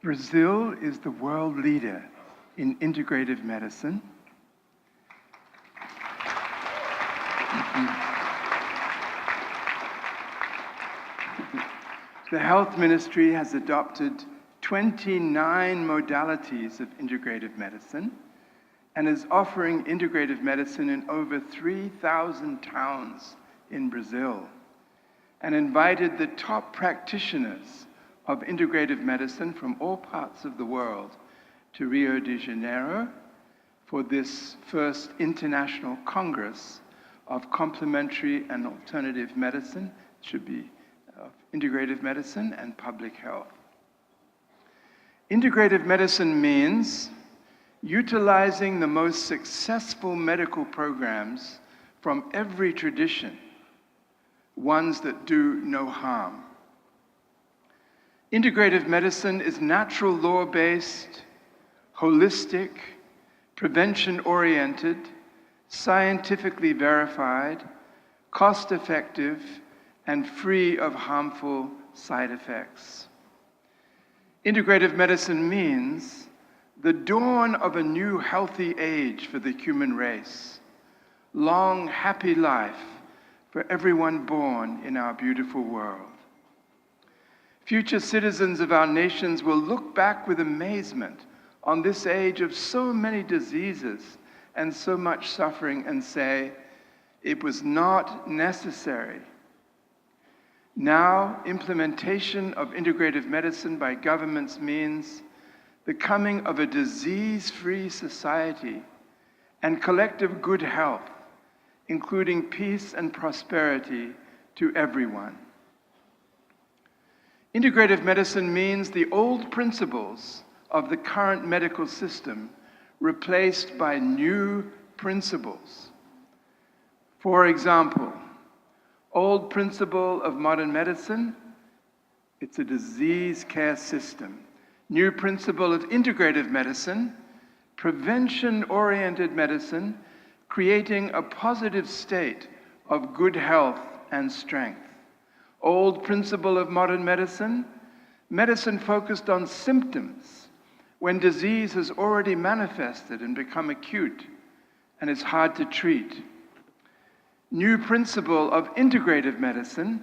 Brazil is the world leader in integrative medicine. The health ministry has adopted 29 modalities of integrative medicine and is offering integrative medicine in over 3,000 towns in Brazil, and invited the top practitioners of integrative medicine from all parts of the world to Rio de Janeiro for this first International Congress of Complementary and Alternative Medicine. It should be integrative medicine and public health. Integrative medicine means utilizing the most successful medical programs from every tradition, ones that do no harm. Integrative medicine is natural law-based, holistic, prevention-oriented, scientifically verified, cost-effective, and free of harmful side effects. Integrative medicine means the dawn of a new healthy age for the human race, long happy life for everyone born in our beautiful world. Future citizens of our nations will look back with amazement on this age of so many diseases and so much suffering and say, it was not necessary. Now, implementation of integrative medicine by governments means the coming of a disease-free society and collective good health, including peace and prosperity to everyone. Integrative medicine means the old principles of the current medical system replaced by new principles. For example, old principle of modern medicine, it's a disease care system. New principle of integrative medicine, prevention-oriented medicine, creating a positive state of good health and strength. Old principle of modern medicine, medicine focused on symptoms when disease has already manifested and become acute and is hard to treat. New principle of integrative medicine,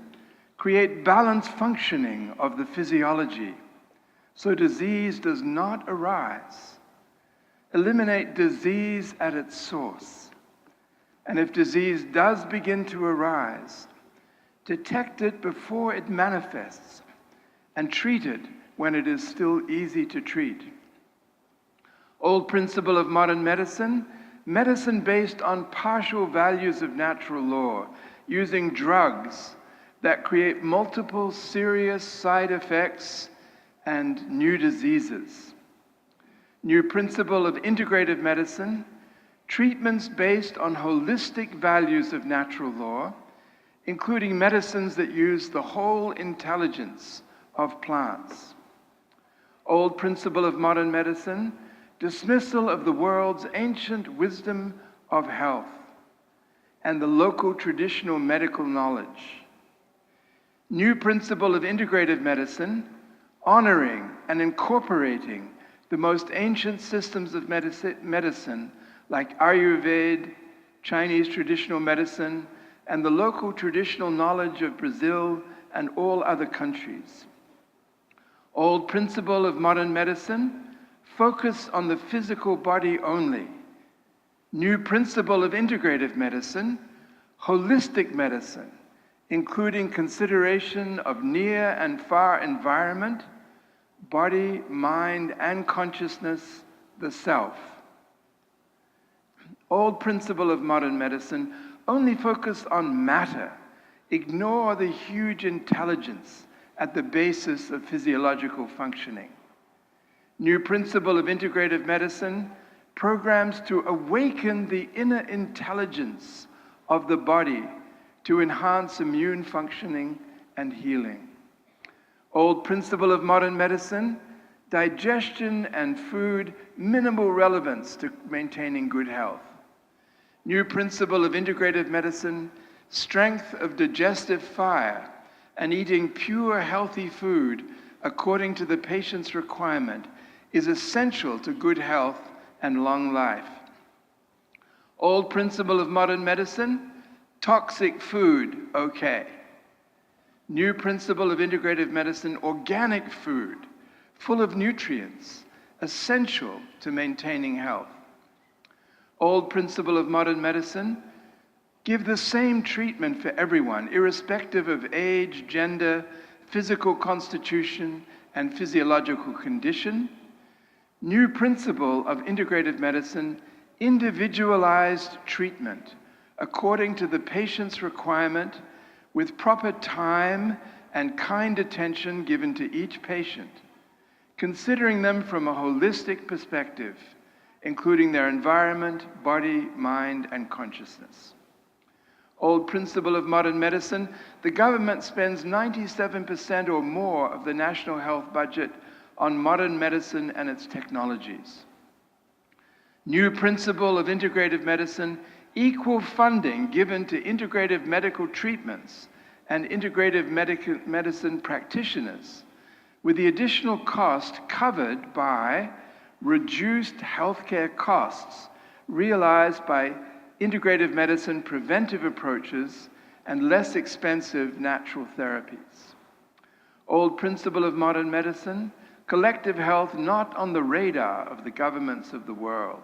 create balanced functioning of the physiology so disease does not arise. Eliminate disease at its source. And if disease does begin to arise, detect it before it manifests and treat it when it is still easy to treat. Old principle of modern medicine, medicine based on partial values of natural law, using drugs that create multiple serious side effects and new diseases. New principle of integrative medicine, treatments based on holistic values of natural law, including medicines that use the whole intelligence of plants. Old principle of modern medicine, dismissal of the world's ancient wisdom of health and the local traditional medical knowledge. New principle of integrative medicine, honoring and incorporating the most ancient systems of medicine like Ayurveda, Chinese traditional medicine, and the local traditional knowledge of Brazil and all other countries. Old principle of modern medicine, focus on the physical body only. New principle of integrative medicine, holistic medicine, including consideration of near and far environment, body, mind, and consciousness, the self. Old principle of modern medicine, only focus on matter, ignore the huge intelligence at the basis of physiological functioning. New principle of integrative medicine, programs to awaken the inner intelligence of the body to enhance immune functioning and healing. Old principle of modern medicine, digestion and food, minimal relevance to maintaining good health. New principle of integrative medicine, strength of digestive fire and eating pure healthy food according to the patient's requirement is essential to good health and long life. Old principle of modern medicine, toxic food, okay. New principle of integrative medicine, organic food, full of nutrients, essential to maintaining health. Old principle of modern medicine, give the same treatment for everyone, irrespective of age, gender, physical constitution, and physiological condition. New principle of integrative medicine, individualized treatment, according to the patient's requirement, with proper time and kind attention given to each patient, considering them from a holistic perspective, including their environment, body, mind, and consciousness. Old principle of modern medicine, the government spends 97% or more of the national health budget on modern medicine and its technologies. New principle of integrative medicine, equal funding given to integrative medical treatments and integrative medicine practitioners, with the additional cost covered by reduced healthcare costs realized by integrative medicine preventive approaches and less expensive natural therapies. Old principle of modern medicine, collective health not on the radar of the governments of the world.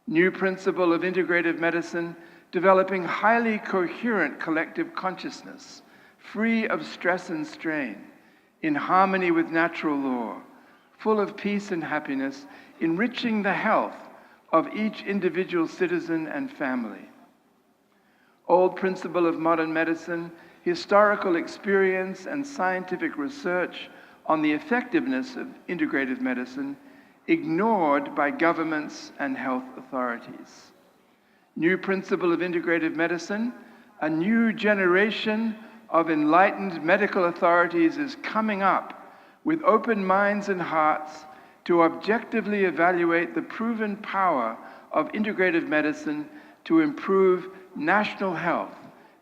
New principle of integrative medicine, developing highly coherent collective consciousness, free of stress and strain, in harmony with natural law, full of peace and happiness, enriching the health of each individual citizen and family. Old principle of modern medicine, historical experience and scientific research on the effectiveness of integrative medicine, ignored by governments and health authorities. New principle of integrative medicine, a new generation of enlightened medical authorities is coming up with open minds and hearts to objectively evaluate the proven power of integrative medicine to improve national health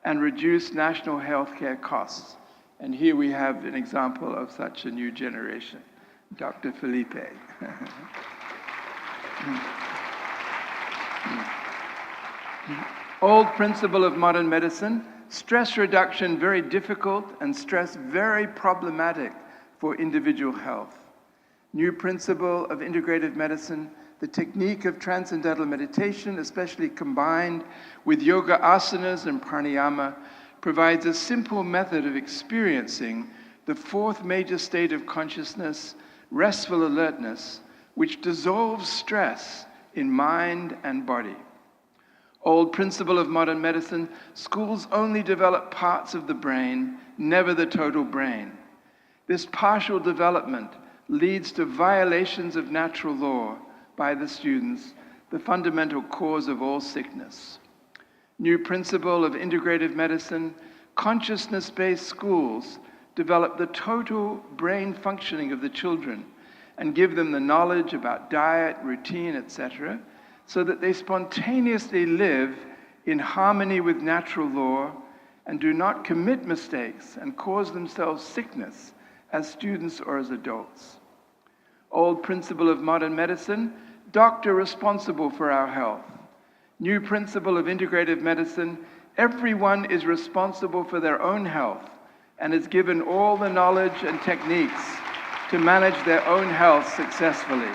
and reduce national health care costs. And here we have an example of such a new generation, Dr. Felipe. Old principle of modern medicine, stress reduction very difficult and stress very problematic for individual health. New principle of integrative medicine, the technique of transcendental meditation, especially combined with yoga asanas and pranayama, provides a simple method of experiencing the fourth major state of consciousness, restful alertness, which dissolves stress in mind and body. Old principle of modern medicine, schools only develop parts of the brain, never the total brain. This partial development leads to violations of natural law by the students, the fundamental cause of all sickness. New principle of integrative medicine, consciousness-based schools develop the total brain functioning of the children and give them the knowledge about diet, routine, etc., so that they spontaneously live in harmony with natural law and do not commit mistakes and cause themselves sickness as students or as adults. Old principle of modern medicine, doctor responsible for our health. New principle of integrative medicine, everyone is responsible for their own health and is given all the knowledge and techniques to manage their own health successfully.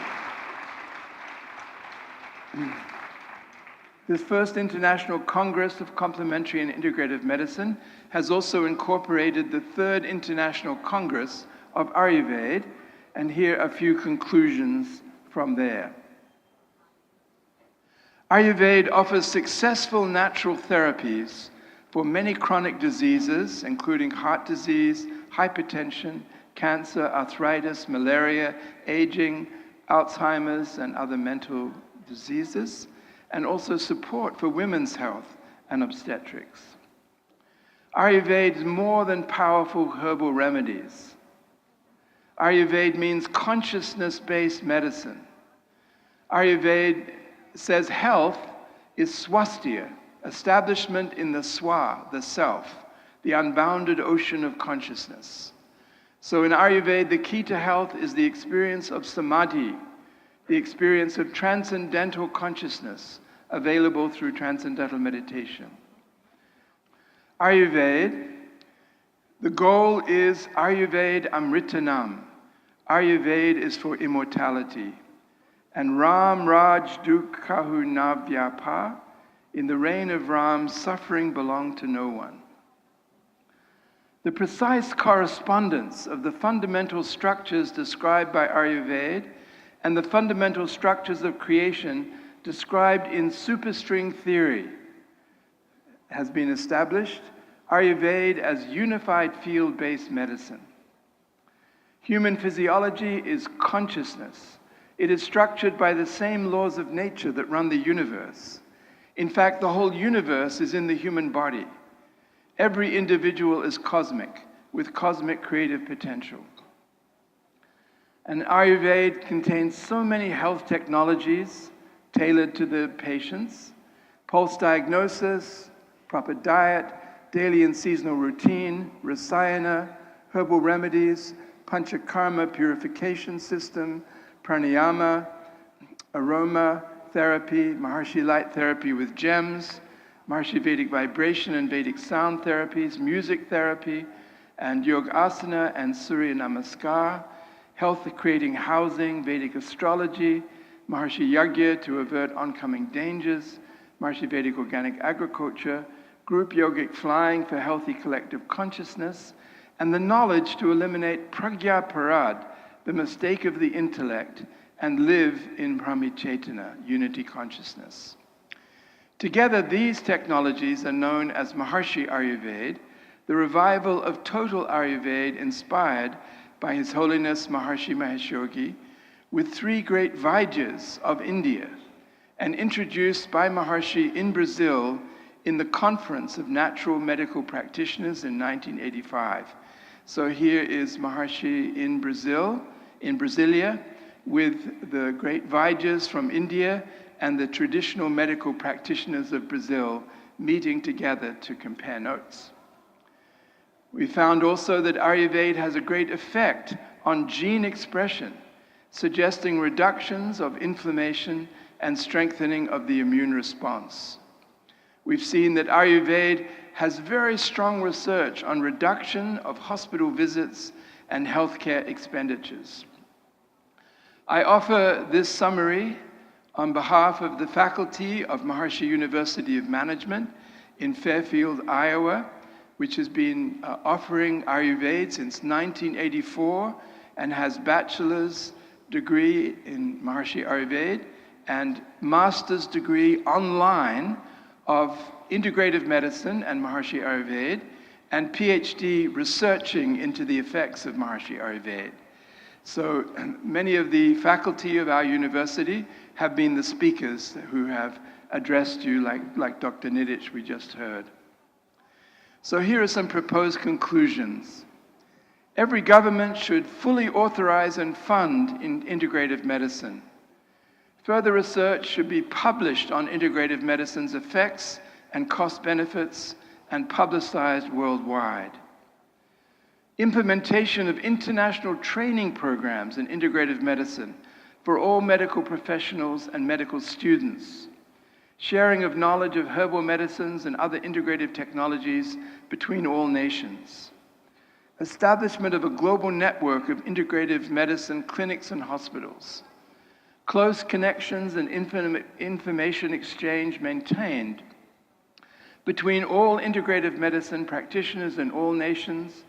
This first International Congress of Complementary and Integrative Medicine has also incorporated the Third International Congress of Ayurveda, and here are a few conclusions from there. Ayurveda offers successful natural therapies for many chronic diseases, including heart disease, hypertension, cancer, arthritis, malaria, aging, Alzheimer's, and other mental diseases, and also support for women's health and obstetrics. Ayurveda is more than powerful herbal remedies. Ayurveda means consciousness-based medicine. Ayurveda says health is swasthya, establishment in the swa, the self, the unbounded ocean of consciousness. So in Ayurveda, the key to health is the experience of samadhi, the experience of transcendental consciousness available through transcendental meditation. Ayurveda, the goal is Ayurveda Amritanam. Ayurveda is for immortality. And Ram Raj Dukhahu Navyapa, in the reign of Ram, suffering belonged to no one. The precise correspondence of the fundamental structures described by Ayurveda and the fundamental structures of creation described in superstring theory has been established. Ayurveda as unified field-based medicine. Human physiology is consciousness. It is structured by the same laws of nature that run the universe. In fact, the whole universe is in the human body. Every individual is cosmic, with cosmic creative potential. And Ayurveda contains so many health technologies tailored to the patients: pulse diagnosis, proper diet, daily and seasonal routine, rasayana, herbal remedies, panchakarma purification system, pranayama, aroma therapy, Maharishi light therapy with gems, Maharishi Vedic vibration and Vedic sound therapies, music therapy, and yogasana and Surya Namaskar, health creating housing, Vedic astrology, Maharishi Yagya to avert oncoming dangers, Maharishi Vedic organic agriculture, group yogic flying for healthy collective consciousness, and the knowledge to eliminate pragya parad, the mistake of the intellect, and live in Brahmichetana, unity consciousness. Together, these technologies are known as Maharishi Ayurveda, the revival of total Ayurveda inspired by His Holiness Maharishi Mahesh Yogi, with three great Vaidya's of India, and introduced by Maharishi in Brazil in the Conference of Natural Medical Practitioners in 1985. So here is Maharishi in Brazil, in Brasilia, with the great Vaidya's from India and the traditional medical practitioners of Brazil meeting together to compare notes. We found also that Ayurveda has a great effect on gene expression, suggesting reductions of inflammation and strengthening of the immune response. We've seen that Ayurveda has very strong research on reduction of hospital visits and healthcare expenditures. I offer this summary on behalf of the faculty of Maharishi University of Management in Fairfield, Iowa, which has been offering Ayurveda since 1984 and has bachelor's degree in Maharishi Ayurveda and master's degree online of integrative medicine and Maharishi Ayurveda, and PhD researching into the effects of Maharishi Ayurveda. So many of the faculty of our university have been the speakers who have addressed you, like Dr. Nidich we just heard. So here are some proposed conclusions. Every government should fully authorize and fund integrative medicine. Further research should be published on integrative medicine's effects and cost benefits and publicized worldwide. Implementation of international training programs in integrative medicine for all medical professionals and medical students. Sharing of knowledge of herbal medicines and other integrative technologies between all nations. Establishment of a global network of integrative medicine clinics and hospitals. Close connections and information exchange maintained between all integrative medicine practitioners in all nations,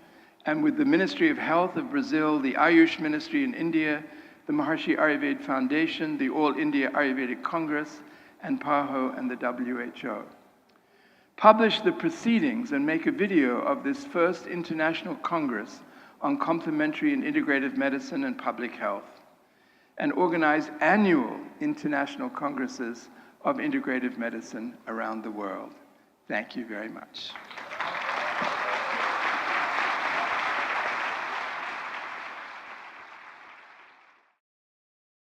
and with the Ministry of Health of Brazil, the Ayush Ministry in India, the Maharishi Ayurveda Foundation, the All India Ayurvedic Congress, and PAHO and the WHO. Publish the proceedings and make a video of this first international Congress on complementary and integrative medicine and public health, and organize annual international congresses of integrative medicine around the world. Thank you very much.